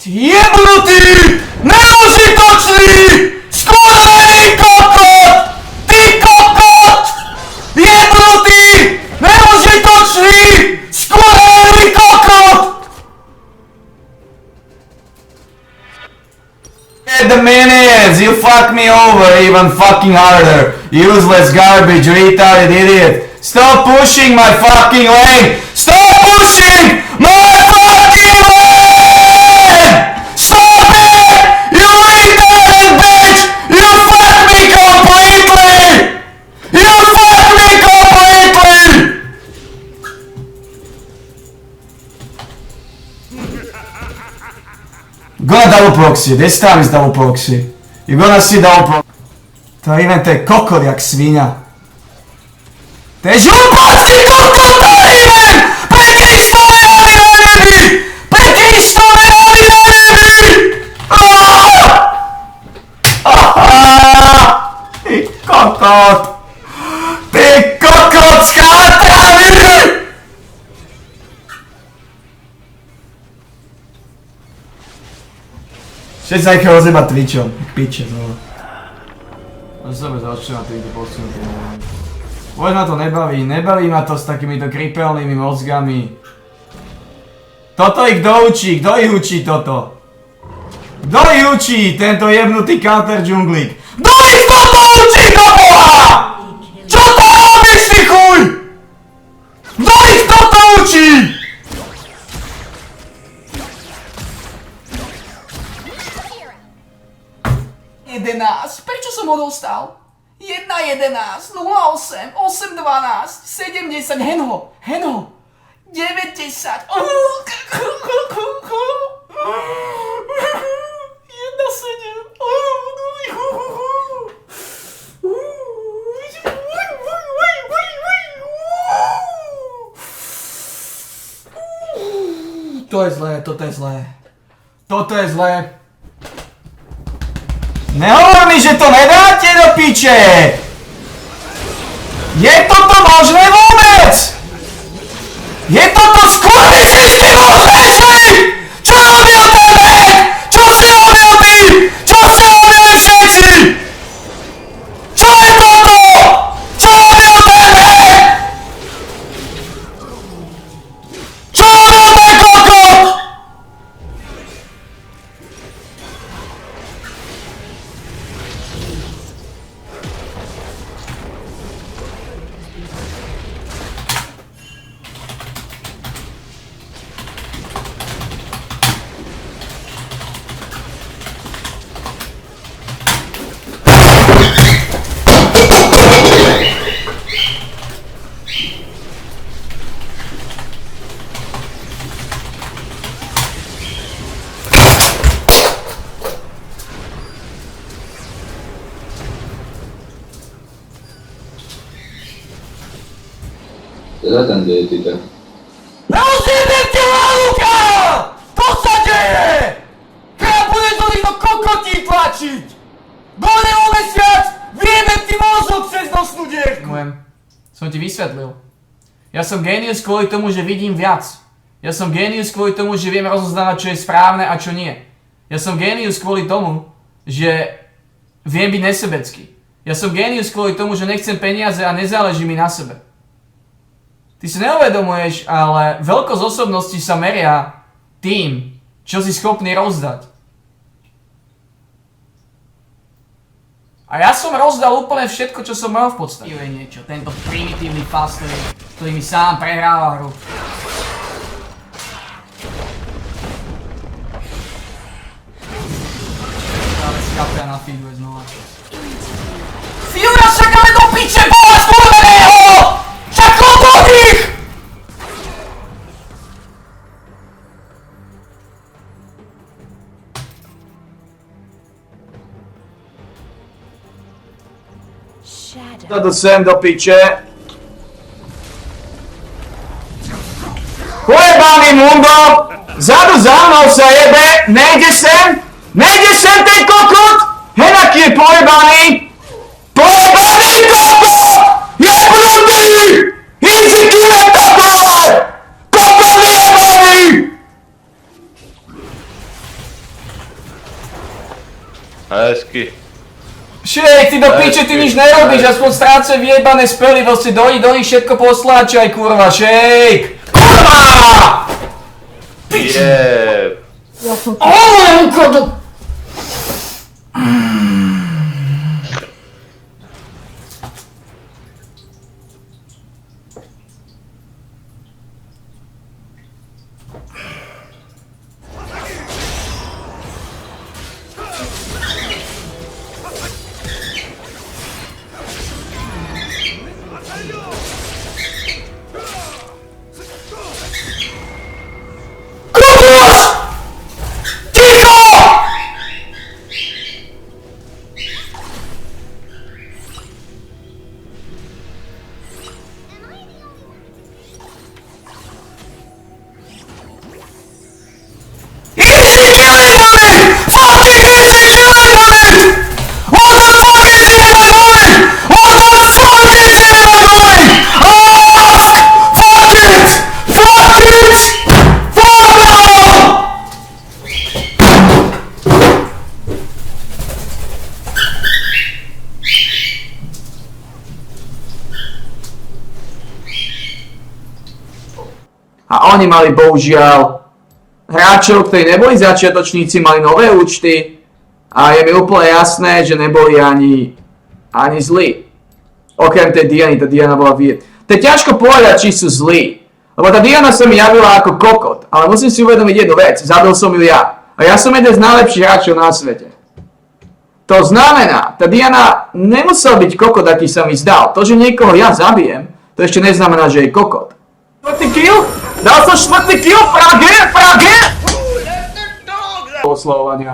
Jebnutý! Neužitočný! Skurvený kokot! Ty kokot! Jebnutý! Neužitočný! Skurvený kokot! The minions! You fuck me over even fucking harder! Useless garbage, retarded idiot! Stop pushing my fucking lane! Stop pushing my fucking lane! Stop it! You retarded bitch! You fuck me completely! You fuck me completely! Gonna double proxy. This time is double proxy. You're gonna see double proxy. To even to je kokot jak svíňa. To je žumpacký kokot, to even! 500 nenávidí! 500 nenávidí! Ty kokot! Ty kokot skátraný! Všetci sa nechal rozjebať Twitchom, jak piče znovu. A sebe začne na týmto posunutým. Vôbec ma to nebaví ma to s takýmito kripelnými mozgami. Toto ich kto učí? Kto ich učí toto? Kto ich učí? Tento jebnutý counter džunglík. Kto ich toto učí do boha? Čo to robíš ty chuj? Kto ich toto učí? Prečo som ho dostal? 1-11, 0-8, 8-12, 70, Henho, 90, 1-7, To je zlé, toto je zlé. Toto je zlé. Nehovor mi, že to nedáte do piče! Je toto možné vôbec? Je toto skurvysnický možnejší? Čo robil ten vek? Čo ste robil ty? Čo ste robili všetci? Čo je toto? Čo robil ten vek? Čo robil ten kokot? Čo sa tam deje, tyka? Rozjebete Luka! To sa deje! Keď budeš do týchto kokotí tlačiť! Dojde o mesiac, vieme ti mozog cez nosnú dierku! Som ti vysvetlil. Ja som génius kvôli tomu, že vidím viac. Ja som génius kvôli tomu, že viem rozoznávať, čo je správne a čo nie. Ja som génius kvôli tomu, že viem byť nesebecký. Ja som génius kvôli tomu, že nechcem peniaze a nezáleží mi na sebe. Ty si neuvedomuješ, ale veľkosť osobnosti sa meria tým, čo si schopný rozdať. A ja som rozdal úplne všetko, čo som mal v podstate. Je niečo, tento primitívny faster, ktorý mi sám prehráva hru. Ale skapia na feedway znova. Fiora, však ale do piče, boha skurveného! Však od nich! Toto sem do piče. Pojebaný mundo! Zadu za mnou sa jebe! Nejde sem! Nejde sem ten kokot! Henaký je pojebaný! Pojebaný kokot! Jebnutý! Easy killer kokot! Kokot vyjebaný! Hezky. Šejk, ty do piče, ty nič nerobíš, aspoň stráce vyjebané spelivosti, do nich všetko posláčaj, kurva, šejk! Kurva! Jeb. Olenko, do... A oni mali bohužiaľ hráčov, ktorí neboli začiatočníci, mali nové účty a je mi úplne jasné, že neboli ani zlí. Okrem tej Diany, tá Diana bola To je ťažko povedať, či sú zlí. Lebo tá Diana sa mi javila ako kokot, ale musím si uvedomiť jednu vec, zabil som ju ja. A ja som jeden z najlepších hráčov na svete. To znamená, tá Diana nemusel byť kokot, aký sa mi zdal. To, že niekoho ja zabijem, to ešte neznamená, že je kokot. 4. kill? Dal som 4. kill, Frage! Oslavovania.